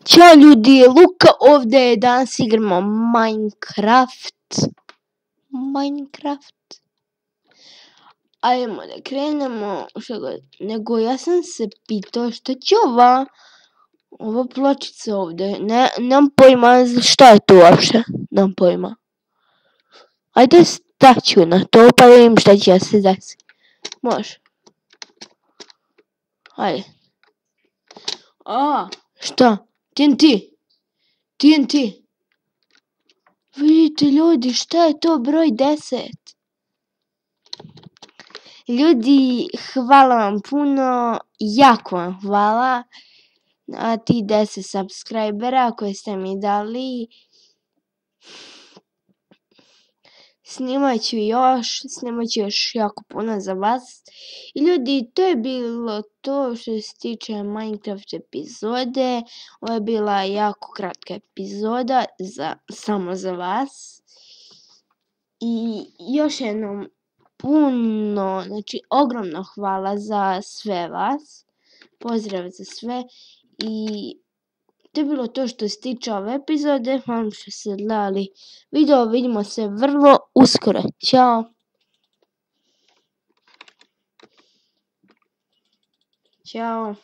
Ćao ljudi, Luka ovdje, danas igramo Minecraft. Ajmo da krenemo, nego ja sam se pitao šta će ova pločica ovdje, nemam pojma šta je to uopšte, nemam pojma. Ajde staću na to pa da vidim šta će se desiti. Može. Ajde. Šta? TNT. Vidite ljudi, šta je to broj 10? Ljudi, hvala vam puno, jako vam hvala na ti 10 subscribera koje ste mi dali. Snimat ću još jako puno za vas. I ljudi, to je bilo to što se tiče Minecraft epizode. Ovo je bila jako kratka epizoda samo za vas. I još jednom puno, znači ogromno hvala za sve vas. Pozdrav za sve i to je bilo to što se tiče ove epizode. Hvala što ste gledali video, vidimo se vrlo uskoro. Ćao. Ćao.